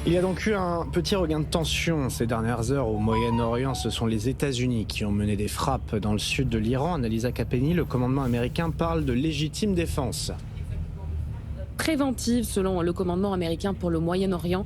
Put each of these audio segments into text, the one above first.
Il y a donc eu un petit regain de tension ces dernières heures au Moyen-Orient. Ce sont les États-Unis qui ont mené des frappes dans le sud de l'Iran. Annalisa Kapeni, le commandement américain parle de légitime défense. Préventive selon le commandement américain pour le Moyen-Orient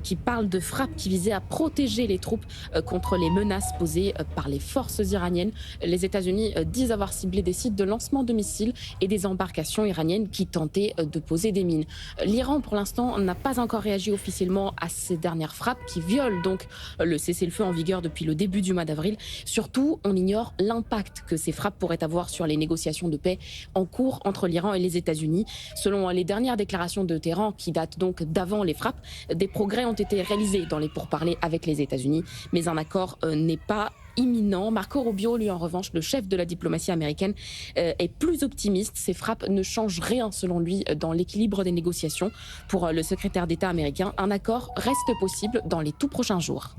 qui parle de frappes qui visaient à protéger les troupes contre les menaces posées par les forces iraniennes. Les États-Unis disent avoir ciblé des sites de lancement de missiles et des embarcations iraniennes qui tentaient de poser des mines. L'Iran pour l'instant n'a pas encore réagi officiellement à ces dernières frappes qui violent donc le cessez-le-feu en vigueur depuis le début du mois d'avril. Surtout, on ignore l'impact que ces frappes pourraient avoir sur les négociations de paix en cours entre l'Iran et les États-Unis. Selon les dernières déclaration de Téhéran, qui date donc d'avant les frappes, des progrès ont été réalisés dans les pourparlers avec les États-Unis, mais un accord n'est pas imminent. Marco Rubio, lui en revanche, le chef de la diplomatie américaine, est plus optimiste. Ces frappes ne changent rien, selon lui, dans l'équilibre des négociations. Pour le secrétaire d'État américain, un accord reste possible dans les tout prochains jours.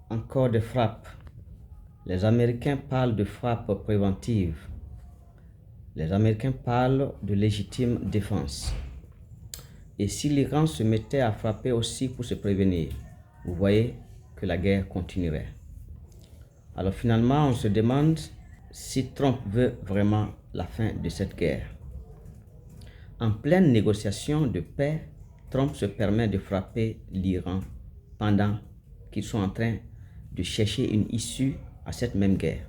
Encore des frappes. Les Américains parlent de frappes préventives. Les Américains parlent de légitime défense. Et si l'Iran se mettait à frapper aussi pour se prévenir, vous voyez que la guerre continuerait. Alors finalement, on se demande si Trump veut vraiment la fin de cette guerre. En pleine négociation de paix, Trump se permet de frapper l'Iran pendant qu'ils sont en train de chercher une issue à cette même guerre.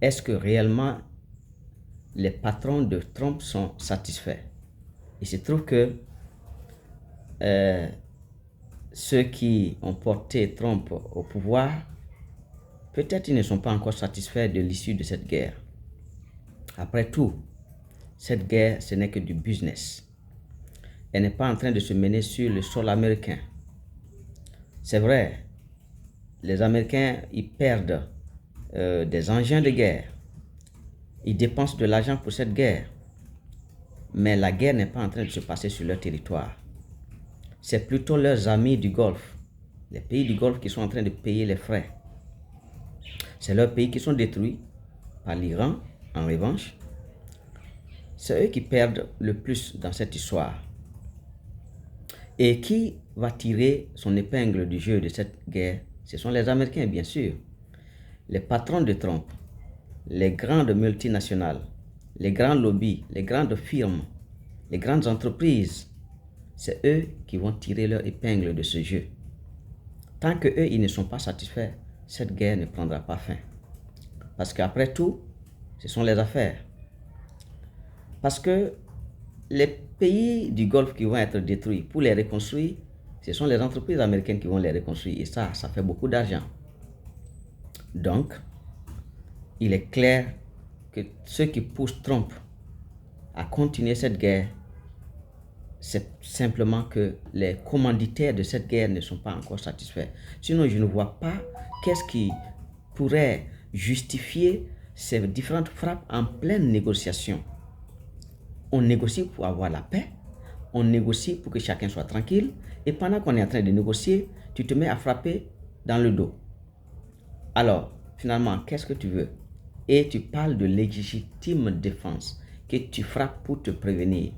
Est-ce que réellement les patrons de Trump sont satisfaits? Il se trouve que ceux qui ont porté Trump au pouvoir, peut-être ils ne sont pas encore satisfaits de l'issue de cette guerre. Après tout, cette guerre, ce n'est que du business. Elle n'est pas en train de se mener sur le sol américain. C'est vrai, les Américains, ils perdent des engins de guerre. Ils dépensent de l'argent pour cette guerre. Mais la guerre n'est pas en train de se passer sur leur territoire. C'est plutôt leurs amis du Golfe, les pays du Golfe qui sont en train de payer les frais. C'est leurs pays qui sont détruits par l'Iran, en revanche. C'est eux qui perdent le plus dans cette histoire. Et qui va tirer son épingle du jeu de cette guerre? Ce sont les Américains, bien sûr. Les patrons de Trump, les grandes multinationales, les grands lobbies, les grandes firmes, les grandes entreprises, c'est eux qui vont tirer leur épingle de ce jeu. Tant qu'eux, ils ne sont pas satisfaits, cette guerre ne prendra pas fin. Parce qu'après tout, ce sont les affaires. Parce que les pays du Golfe qui vont être détruits, pour les reconstruire, ce sont les entreprises américaines qui vont les reconstruire. Et ça fait beaucoup d'argent. Donc, il est clair que ce qui pousse Trump à continuer cette guerre, c'est simplement que les commanditaires de cette guerre ne sont pas encore satisfaits. Sinon, je ne vois pas qu'est-ce qui pourrait justifier ces différentes frappes en pleine négociation. On négocie pour avoir la paix, on négocie pour que chacun soit tranquille, et pendant qu'on est en train de négocier, tu te mets à frapper dans le dos. Alors, finalement, qu'est-ce que tu veux? Et tu parles de légitime défense, que tu frappes pour te prévenir.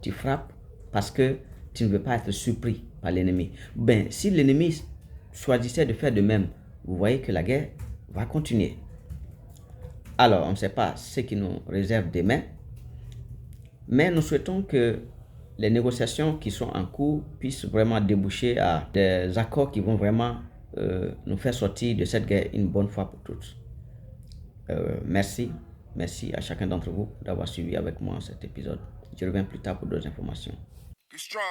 Tu frappes parce que tu ne veux pas être surpris par l'ennemi. Ben, si l'ennemi choisissait de faire de même, vous voyez que la guerre va continuer. Alors, on ne sait pas ce qui nous réserve demain, mais nous souhaitons que les négociations qui sont en cours puissent vraiment déboucher à des accords qui vont vraiment nous faire sortir de cette guerre une bonne fois pour toutes. Merci à chacun d'entre vous d'avoir suivi avec moi cet épisode. Je reviens plus tard pour d'autres informations. Be strong.